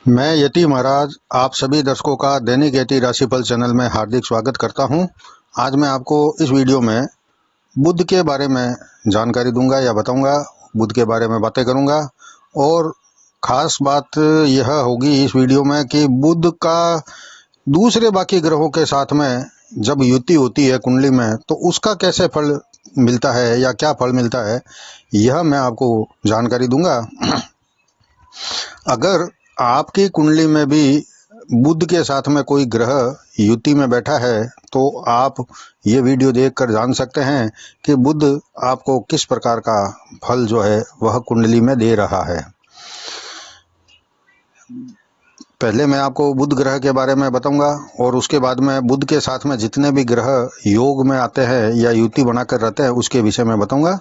मैं यति महाराज आप सभी दर्शकों का दैनिक यति राशिफल चैनल में हार्दिक स्वागत करता हूं। आज मैं आपको इस वीडियो में बुध के बारे में जानकारी दूंगा या बताऊंगा, बुध के बारे में बातें करूंगा। और ख़ास बात यह होगी इस वीडियो में कि बुध का दूसरे बाकी ग्रहों के साथ में जब युति होती है कुंडली में तो उसका कैसे फल मिलता है या क्या फल मिलता है, यह मैं आपको जानकारी दूंगा। अगर आपकी कुंडली में भी बुध के साथ में कोई ग्रह युति में बैठा है तो आप ये वीडियो देखकर जान सकते हैं कि बुध आपको किस प्रकार का फल जो है वह कुंडली में दे रहा है। पहले मैं आपको बुध ग्रह के बारे में बताऊंगा और उसके बाद में बुध के साथ में जितने भी ग्रह योग में आते हैं या युति बनाकर रहते हैं उसके विषय में बताऊंगा।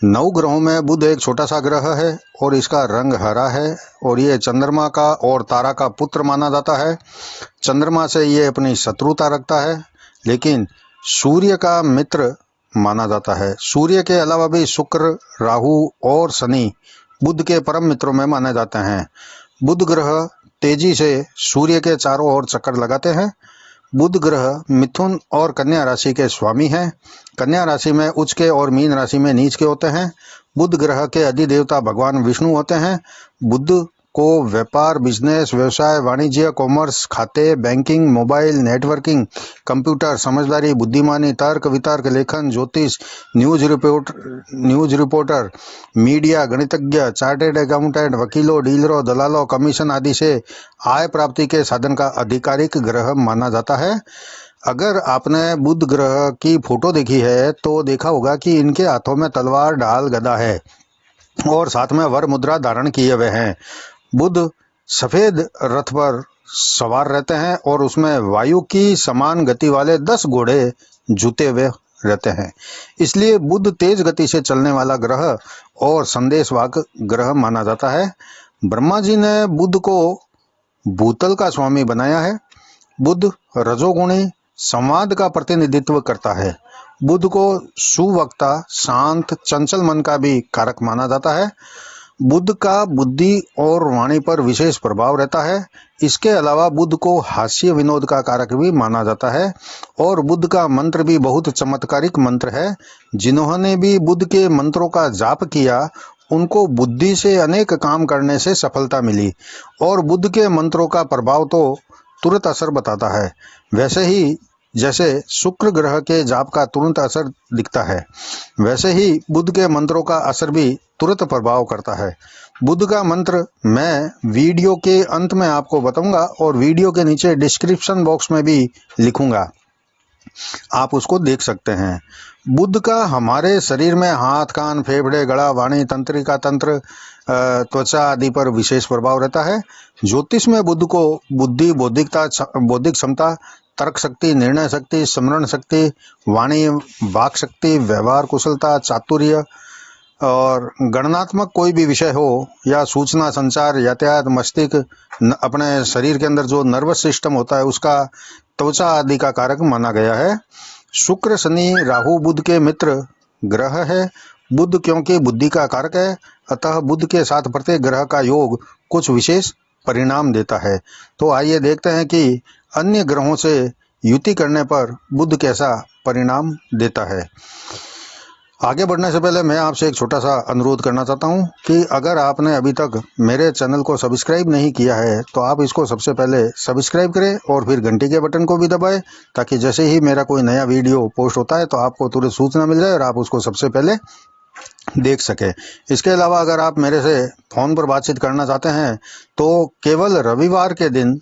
9 ग्रहों में बुध एक छोटा सा ग्रह है और इसका रंग हरा है और ये चंद्रमा का और तारा का पुत्र माना जाता है। चंद्रमा से ये अपनी शत्रुता रखता है लेकिन सूर्य का मित्र माना जाता है। सूर्य के अलावा भी शुक्र, राहु और शनि बुध के परम मित्रों में माने जाते हैं। बुध ग्रह तेजी से सूर्य के चारों ओर चक्कर लगाते हैं। बुध ग्रह मिथुन और कन्या राशि के स्वामी हैं। कन्या राशि में उच्च के और मीन राशि में नीच के होते हैं। बुध ग्रह के अधिदेवता भगवान विष्णु होते हैं। बुध को व्यापार, बिजनेस, व्यवसाय, वाणिज्य, कॉमर्स, खाते, बैंकिंग, मोबाइल, नेटवर्किंग, कंप्यूटर, समझदारी, बुद्धिमानी, तर्क वितर्क, लेखन, ज्योतिष, न्यूज रिपोर्टर, मीडिया, गणितज्ञ, चार्टेड अकाउंटेंट, वकीलों, डीलरों, दलालों, कमीशन आदि से आय प्राप्ति के साधन का आधिकारिक ग्रह माना जाता है। अगर आपने बुध ग्रह की फोटो देखी है तो देखा होगा कि इनके हाथों में तलवार, ढाल, गदा है और साथ में वर मुद्रा धारण किए हुए हैं। बुध सफेद रथ पर सवार रहते हैं और उसमें वायु की समान गति वाले 10 घोड़े जुते हुए रहते हैं। इसलिए बुध तेज गति से चलने वाला ग्रह और संदेशवाहक ग्रह माना जाता है। ब्रह्मा जी ने बुध को भूतल का स्वामी बनाया है। बुध रजोगुणी संवाद का प्रतिनिधित्व करता है। बुध को सुवक्ता, शांत, चंचल मन का भी कारक माना जाता है। बुध का बुद्धि और वाणी पर विशेष प्रभाव रहता है। इसके अलावा बुध को हास्य विनोद का कारक भी माना जाता है और बुध का मंत्र भी बहुत चमत्कारिक मंत्र है। जिन्होंने भी बुध के मंत्रों का जाप किया उनको बुद्धि से अनेक काम करने से सफलता मिली और बुध के मंत्रों का प्रभाव तो तुरंत असर बताता है। वैसे ही जैसे शुक्र ग्रह के जाप का तुरंत असर दिखता है वैसे ही बुध के मंत्रों का असर भी तुरंत प्रभाव करता है। बुध का मंत्र मैं वीडियो के अंत में आपको बताऊंगा और वीडियो के नीचे डिस्क्रिप्शन बॉक्स में भी लिखूंगा, आप उसको देख सकते हैं। बुध का हमारे शरीर में हाथ, कान, फेफड़े, गला, वाणी, तंत्रिका तंत्र, त्वचा आदि पर विशेष प्रभाव रहता है। ज्योतिष में बुध को बुद्धि, बौद्धिक क्षमता, तर्क शक्ति, निर्णय शक्ति, स्मरण शक्ति, वाणी, वाक शक्ति, व्यवहार कुशलता, चातुर्य और गणनात्मक कोई भी विषय हो या सूचना संचार, यातायात, मस्तिष्क, अपने शरीर के अंदर जो नर्वस सिस्टम होता है उसका, त्वचा आदि का कारक माना गया है। शुक्र, शनि, राहु बुध के मित्र ग्रह है। बुध क्योंकि बुद्धि का कारक है अतः बुध के साथ प्रत्येक ग्रह का योग कुछ विशेष परिणाम देता है। तो आइए देखते हैं कि अन्य ग्रहों से युति करने पर बुध कैसा परिणाम देता है। आगे बढ़ने से पहले मैं आपसे एक छोटा सा अनुरोध करना चाहता हूं कि अगर आपने अभी तक मेरे चैनल को सब्सक्राइब नहीं किया है तो आप इसको सबसे पहले सब्सक्राइब करें और फिर घंटी के बटन को भी दबाएं ताकि जैसे ही मेरा कोई नया वीडियो पोस्ट होता है तो आपको तुरंत सूचना मिल जाए और आप उसको सबसे पहले देख सके। इसके अलावा अगर आप मेरे से फोन पर बातचीत करना चाहते हैं तो केवल रविवार के दिन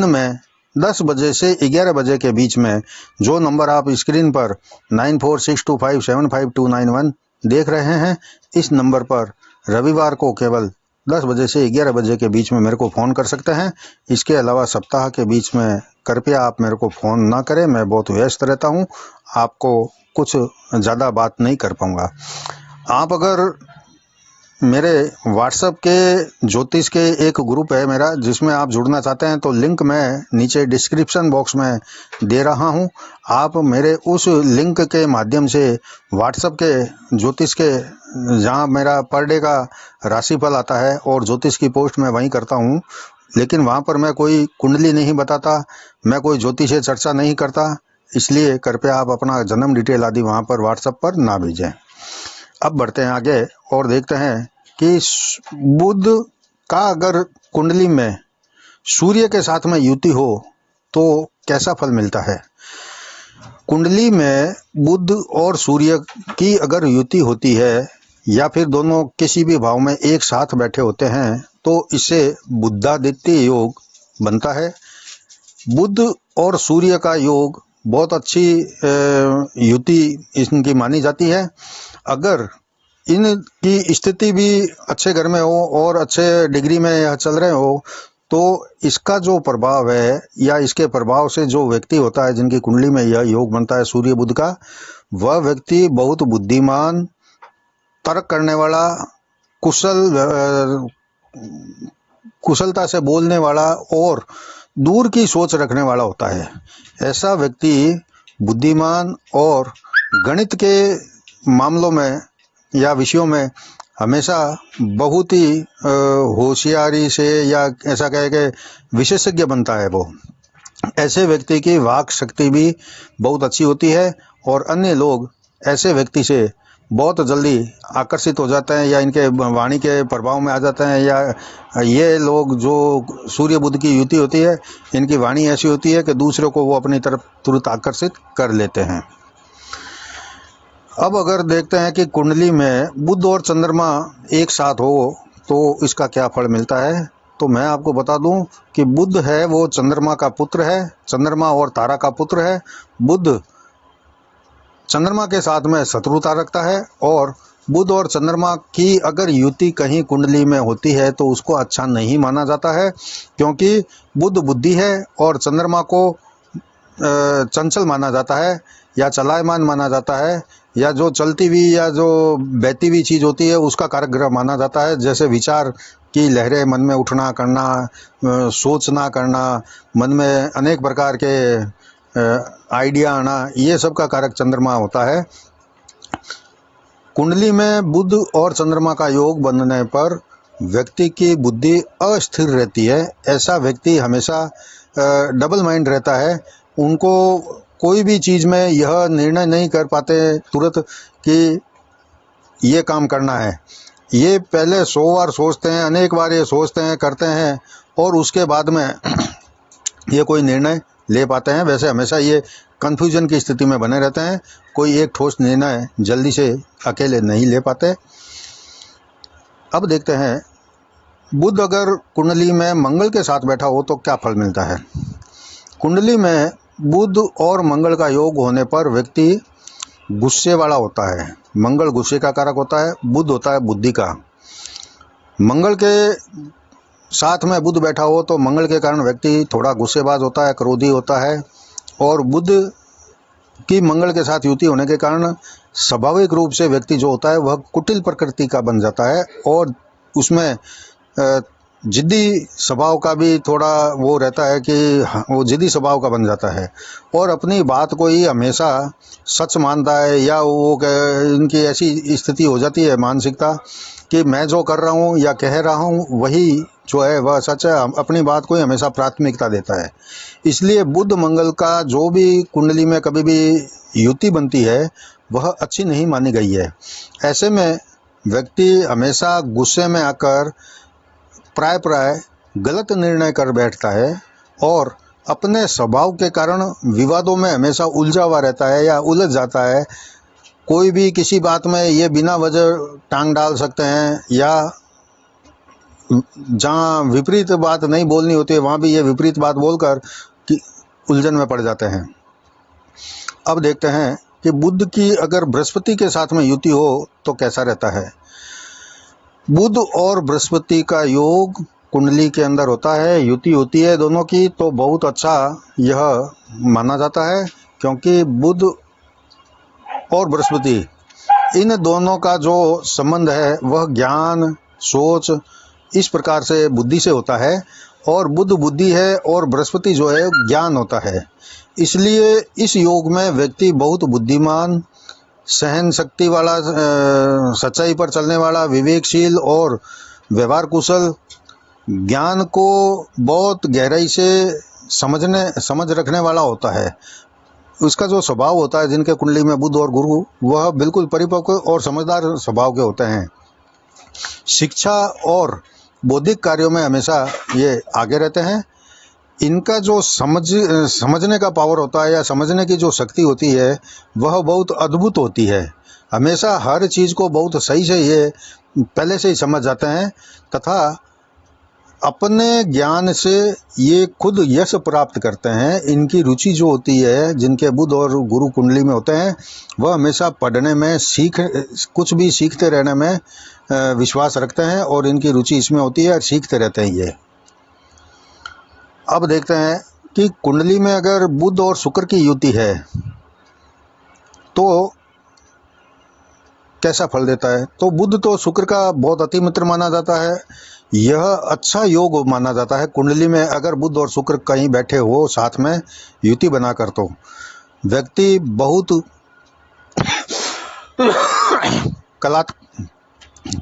में 10 बजे से 11 बजे के बीच में जो नंबर आप स्क्रीन पर 9462575291 देख रहे हैं, इस नंबर पर रविवार को केवल 10 बजे से 11 बजे के बीच में मेरे को फ़ोन कर सकते हैं। इसके अलावा सप्ताह के बीच में कृपया आप मेरे को फ़ोन ना करें, मैं बहुत व्यस्त रहता हूं, आपको कुछ ज़्यादा बात नहीं कर पाऊंगा। आप अगर मेरे व्हाट्सएप के ज्योतिष के एक ग्रुप है मेरा, जिसमें आप जुड़ना चाहते हैं तो लिंक मैं नीचे डिस्क्रिप्शन बॉक्स में दे रहा हूं। आप मेरे उस लिंक के माध्यम से व्हाट्सएप के ज्योतिष के, जहां मेरा पर डे का राशिफल आता है और ज्योतिष की पोस्ट मैं वहीं करता हूं, लेकिन वहां पर मैं कोई कुंडली नहीं बताता, मैं कोई ज्योतिष से चर्चा नहीं करता, इसलिए कृपया आप अपना जन्म डिटेल आदि वहां पर व्हाट्सएप पर ना भेजें। अब बढ़ते हैं आगे और देखते हैं कि बुध का अगर कुंडली में सूर्य के साथ में युति हो तो कैसा फल मिलता है। कुंडली में बुध और सूर्य की अगर युति होती है या फिर दोनों किसी भी भाव में एक साथ बैठे होते हैं तो इससे बुधादित्य योग बनता है। बुध और सूर्य का योग बहुत अच्छी युति इनकी मानी जाती है। अगर इनकी स्थिति भी अच्छे घर में हो और अच्छे डिग्री में यह चल रहे हो तो इसका जो प्रभाव है या इसके प्रभाव से जो व्यक्ति होता है जिनकी कुंडली में यह योग बनता है सूर्य बुध का, वह व्यक्ति बहुत बुद्धिमान, तर्क करने वाला, कुशलता से बोलने वाला और दूर की सोच रखने वाला होता है। ऐसा व्यक्ति बुद्धिमान और गणित के मामलों में या विषयों में हमेशा बहुत ही होशियारी से या ऐसा कहे कि विशेषज्ञ बनता है। वो ऐसे व्यक्ति की वाक शक्ति भी बहुत अच्छी होती है और अन्य लोग ऐसे व्यक्ति से बहुत जल्दी आकर्षित हो जाते हैं या इनके वाणी के प्रभाव में आ जाते हैं। या ये लोग जो सूर्य बुध की युति होती है, इनकी वाणी ऐसी होती है कि दूसरों को वो अपनी तरफ तुरंत आकर्षित कर लेते हैं। अब अगर देखते हैं कि कुंडली में बुध और चंद्रमा एक साथ हो तो इसका क्या फल मिलता है, तो मैं आपको बता दूं कि बुध है वो चंद्रमा का पुत्र है, चंद्रमा और तारा का पुत्र है। बुध चंद्रमा के साथ में शत्रुता रखता है और बुध और चंद्रमा की अगर युति कहीं कुंडली में होती है तो उसको अच्छा नहीं माना जाता है, क्योंकि बुध बुद्धि है और चंद्रमा को चंचल माना जाता है या चलायमान माना जाता है, या जो चलती हुई या जो बहती हुई चीज़ होती है उसका कारक ग्रह माना जाता है। जैसे विचार की लहरें मन में उठना करना, सोचना करना, मन में अनेक प्रकार के आइडिया आना, ये सब का कारक चंद्रमा होता है। कुंडली में बुध और चंद्रमा का योग बनने पर व्यक्ति की बुद्धि अस्थिर रहती है। ऐसा व्यक्ति हमेशा डबल माइंड रहता है। उनको कोई भी चीज़ में यह निर्णय नहीं कर पाते तुरंत कि ये काम करना है। ये पहले 100 बार सोचते हैं, अनेक बार ये सोचते हैं, करते हैं और उसके बाद में ये कोई निर्णय ले पाते हैं। वैसे हमेशा ये कन्फ्यूजन की स्थिति में बने रहते हैं, कोई एक ठोस निर्णय जल्दी से अकेले नहीं ले पाते। अब देखते हैं बुध अगर कुंडली में मंगल के साथ बैठा हो तो क्या फल मिलता है। कुंडली में बुध और मंगल का योग होने पर व्यक्ति गुस्से वाला होता है। मंगल गुस्से का कारक होता है, बुध होता है बुद्धि का। मंगल के साथ में बुध बैठा हो तो मंगल के कारण व्यक्ति थोड़ा गुस्सेबाज होता है, क्रोधी होता है। और बुध की मंगल के साथ युति होने के कारण स्वाभाविक रूप से व्यक्ति जो होता है वह कुटिल प्रकृति का बन जाता है और उसमें जिद्दी स्वभाव का भी थोड़ा वो रहता है कि वो जिद्दी स्वभाव का बन जाता है और अपनी बात को ही हमेशा सच मानता है। या वो इनकी ऐसी स्थिति हो जाती है मानसिकता कि मैं जो कर रहा हूँ या कह रहा हूँ वही जो है वह सच है, अपनी बात को ही हमेशा प्राथमिकता देता है। इसलिए बुध मंगल का जो भी कुंडली में कभी भी युति बनती है वह अच्छी नहीं मानी गई है। ऐसे में व्यक्ति हमेशा गुस्से में आकर प्राय गलत निर्णय कर बैठता है और अपने स्वभाव के कारण विवादों में हमेशा उलझा हुआ रहता है या उलझ जाता है। कोई भी किसी बात में ये बिना वजह टांग डाल सकते हैं या जहाँ विपरीत बात नहीं बोलनी होती है वहाँ भी ये विपरीत बात बोलकर उलझन में पड़ जाते हैं। अब देखते हैं कि बुध की अगर बृहस्पति के साथ में युति हो तो कैसा रहता है। बुध और बृहस्पति का योग कुंडली के अंदर होता है, युति होती है दोनों की, तो बहुत अच्छा यह माना जाता है, क्योंकि बुध और बृहस्पति इन दोनों का जो संबंध है वह ज्ञान, सोच, इस प्रकार से बुद्धि से होता है, और बुध बुद्धि है और बृहस्पति जो है ज्ञान होता है। इसलिए इस योग में व्यक्ति बहुत बुद्धिमान, सहन शक्ति वाला, सच्चाई पर चलने वाला, विवेकशील और व्यवहार कुशल, ज्ञान को बहुत गहराई से समझ रखने वाला होता है। उसका जो स्वभाव होता है, जिनके कुंडली में बुध और गुरु, वह बिल्कुल परिपक्व और समझदार स्वभाव के होते हैं। शिक्षा और बौद्धिक कार्यों में हमेशा ये आगे रहते हैं। इनका जो समझने का पावर होता है या समझने की जो शक्ति होती है वह बहुत अद्भुत होती है। हमेशा हर चीज़ को बहुत सही से ये पहले से ही समझ जाते हैं, तथा अपने ज्ञान से ये खुद यश प्राप्त करते हैं। इनकी रुचि जो होती है, जिनके बुध और गुरु कुंडली में होते हैं, वह हमेशा पढ़ने में, कुछ भी सीखते रहने में विश्वास रखते हैं, और इनकी रुचि इसमें होती है और सीखते रहते हैं ये। अब देखते हैं कि कुंडली में अगर बुध और शुक्र की युति है तो कैसा फल देता है। तो बुध तो शुक्र का बहुत अति मित्र माना जाता है। यह अच्छा योग माना जाता है। कुंडली में अगर बुध और शुक्र कहीं बैठे हो साथ में युति बनाकर, तो व्यक्ति बहुत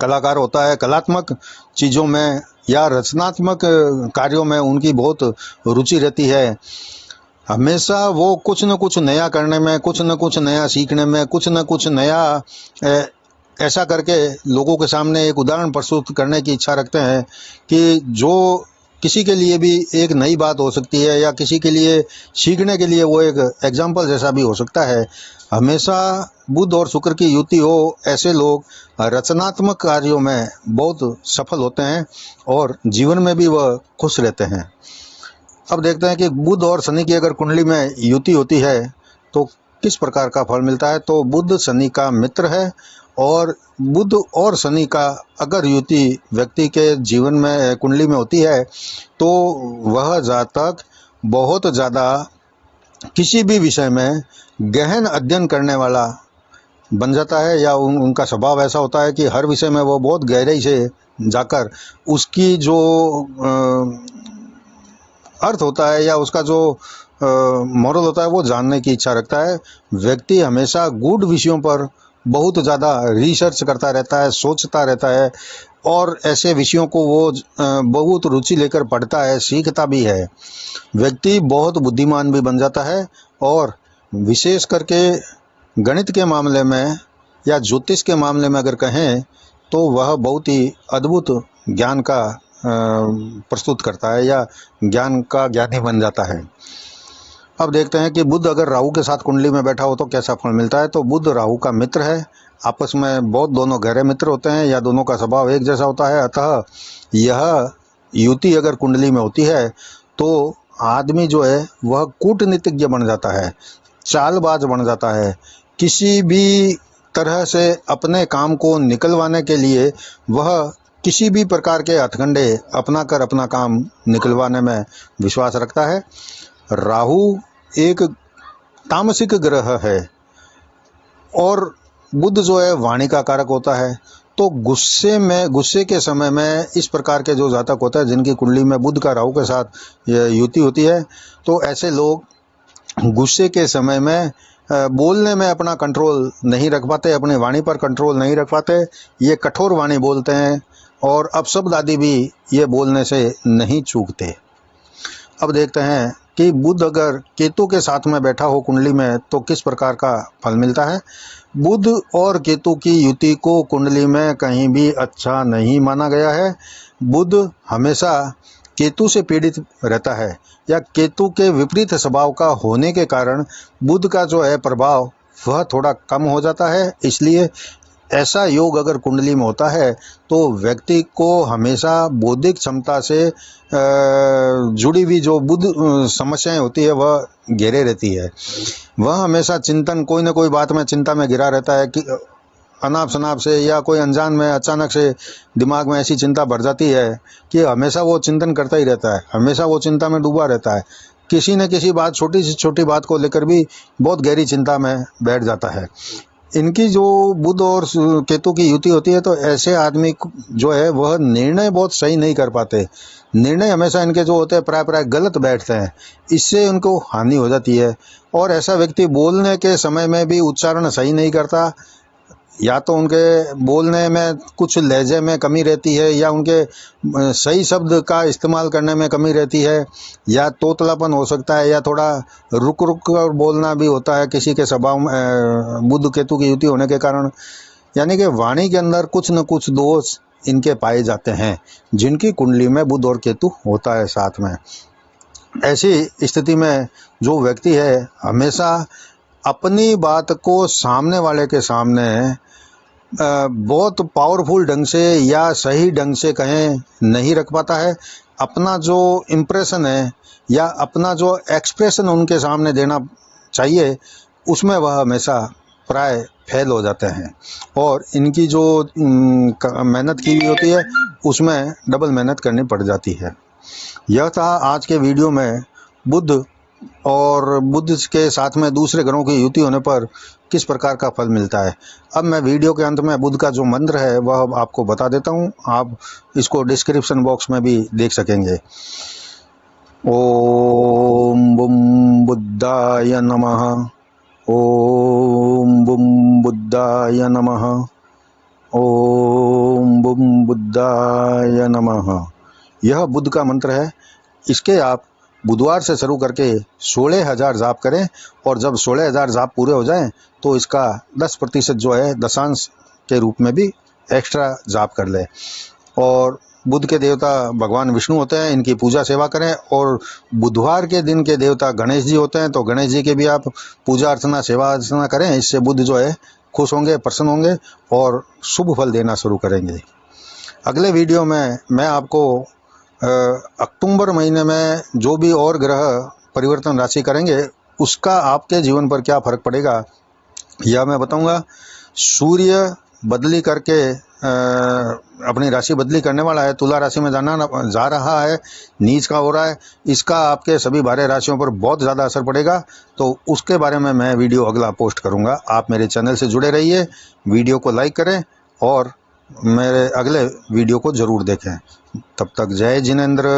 कलाकार होता है। कलात्मक चीज़ों में या रचनात्मक कार्यों में उनकी बहुत रुचि रहती है। हमेशा वो कुछ न कुछ नया करने में, कुछ न कुछ नया सीखने में, कुछ न कुछ नया ऐसा करके लोगों के सामने एक उदाहरण प्रस्तुत करने की इच्छा रखते हैं कि जो किसी के लिए भी एक नई बात हो सकती है, या किसी के लिए सीखने के लिए वो एक एग्जाम्पल जैसा भी हो सकता है। हमेशा बुध और शुक्र की युति हो, ऐसे लोग रचनात्मक कार्यों में बहुत सफल होते हैं और जीवन में भी वह खुश रहते हैं। अब देखते हैं कि बुध और शनि की अगर कुंडली में युति होती है तो किस प्रकार का फल मिलता है। तो बुध शनि का मित्र है, और बुध और शनि का अगर युति व्यक्ति के जीवन में, कुंडली में होती है, तो वह जातक बहुत ज़्यादा किसी भी विषय में गहन अध्ययन करने वाला बन जाता है, या उनका स्वभाव ऐसा होता है कि हर विषय में वो बहुत गहराई से जाकर उसकी जो अर्थ होता है या उसका जो मोरल होता है वो जानने की इच्छा रखता है। व्यक्ति हमेशा गूढ़ विषयों पर बहुत ज़्यादा रिसर्च करता रहता है, सोचता रहता है, और ऐसे विषयों को वो बहुत रुचि लेकर पढ़ता है, सीखता भी है। व्यक्ति बहुत बुद्धिमान भी बन जाता है, और विशेष करके गणित के मामले में या ज्योतिष के मामले में अगर कहें तो वह बहुत ही अद्भुत ज्ञान का प्रस्तुत करता है, या ज्ञान का ज्ञानी बन जाता है। अब देखते हैं कि बुध अगर राहु के साथ कुंडली में बैठा हो तो कैसा फल मिलता है। तो बुध राहु का मित्र है, आपस में बहुत दोनों गहरे मित्र होते हैं, या दोनों का स्वभाव एक जैसा होता है। अतः यह युति अगर कुंडली में होती है तो आदमी जो है वह कूटनीतिज्ञ बन जाता है, चालबाज बन जाता है। किसी भी तरह से अपने काम को निकलवाने के लिए वह किसी भी प्रकार के हथकंडे अपनाकर अपना काम निकलवाने में विश्वास रखता है। राहु एक तामसिक ग्रह है, और बुध जो है वाणी का कारक होता है। तो गुस्से के समय में इस प्रकार के जो जातक होता है जिनकी कुंडली में बुध का राहु के साथ युति होती है, तो ऐसे लोग गुस्से के समय में बोलने में अपना कंट्रोल नहीं रख पाते, अपनी वाणी पर कंट्रोल नहीं रख पाते। ये कठोर वाणी बोलते हैं, और अपशब्द आदि भी ये बोलने से नहीं चूकते। अब देखते हैं कि बुध अगर केतु के साथ में बैठा हो कुंडली में तो किस प्रकार का फल मिलता है। बुध और केतु की युति को कुंडली में कहीं भी अच्छा नहीं माना गया है। बुध हमेशा केतु से पीड़ित रहता है, या केतु के विपरीत स्वभाव का होने के कारण बुध का जो है प्रभाव वह थोड़ा कम हो जाता है। इसलिए ऐसा योग अगर कुंडली में होता है तो व्यक्ति को हमेशा बौद्धिक क्षमता से जुड़ी हुई जो बुद्ध समस्याएं होती है वह घेरे रहती है। वह हमेशा चिंतन, कोई ना कोई बात में चिंता में घिरा रहता है कि अनाप शनाप से या कोई अनजान में अचानक से दिमाग में ऐसी चिंता भर जाती है कि हमेशा वो चिंतन करता ही रहता है, हमेशा वो चिंता में डूबा रहता है। किसी न किसी बात, छोटी से छोटी बात को लेकर भी बहुत गहरी चिंता में बैठ जाता है। इनकी जो बुध और केतु की युति होती है तो ऐसे आदमी जो है वह निर्णय बहुत सही नहीं कर पाते। निर्णय हमेशा इनके जो होते हैं प्राय गलत बैठते हैं, इससे उनको हानि हो जाती है। और ऐसा व्यक्ति बोलने के समय में भी उच्चारण सही नहीं करता, या तो उनके बोलने में कुछ लहजे में कमी रहती है, या उनके सही शब्द का इस्तेमाल करने में कमी रहती है, या तोतलापन हो सकता है, या थोड़ा रुक रुक कर बोलना भी होता है किसी के स्वभाव में बुध केतु की युति होने के कारण। यानी कि वाणी के अंदर कुछ न कुछ दोष इनके पाए जाते हैं, जिनकी कुंडली में बुध और केतु होता है साथ में। ऐसी स्थिति में जो व्यक्ति है हमेशा अपनी बात को सामने वाले के सामने बहुत पावरफुल ढंग से या सही ढंग से कहें नहीं रख पाता है। अपना जो इम्प्रेशन है या अपना जो एक्सप्रेशन उनके सामने देना चाहिए उसमें वह हमेशा प्राय फेल हो जाते हैं, और इनकी जो मेहनत की हुई होती है उसमें डबल मेहनत करनी पड़ जाती है। यह था आज के वीडियो में बुध और बुध के साथ में दूसरे ग्रहों की युति होने पर किस प्रकार का फल मिलता है। अब मैं वीडियो के अंत में बुध का जो मंत्र है वह आपको बता देता हूँ, आप इसको डिस्क्रिप्शन बॉक्स में भी देख सकेंगे। ओम बुम बुद्धाय नमः, ओम बुम बुद्धाय नमः, ओम बुम बुद्धाय नमः। यह बुध का मंत्र है। इसके आप बुधवार से शुरू करके 16,000 जाप करें, और जब 16,000 जाप पूरे हो जाएं तो इसका 10% जो है दशांश के रूप में भी एक्स्ट्रा जाप कर लें। और बुध के देवता भगवान विष्णु होते हैं, इनकी पूजा सेवा करें। और बुधवार के दिन के देवता गणेश जी होते हैं, तो गणेश जी की भी आप पूजा अर्चना सेवा अर्चना करें। इससे बुध जो है खुश होंगे, प्रसन्न होंगे और शुभ फल देना शुरू करेंगे। अगले वीडियो में मैं आपको अक्टूबर महीने में जो भी और ग्रह परिवर्तन राशि करेंगे उसका आपके जीवन पर क्या फर्क पड़ेगा यह मैं बताऊंगा। सूर्य बदली करके अपनी राशि बदली करने वाला है, तुला राशि में जा रहा है, नीच का हो रहा है। इसका आपके सभी 12 राशियों पर बहुत ज़्यादा असर पड़ेगा, तो उसके बारे में मैं वीडियो अगला पोस्ट करूंगा। आप मेरे चैनल से जुड़े रहिए, वीडियो को लाइक करें और मेरे अगले वीडियो को ज़रूर देखें। तब तक जय जिनेंद्र।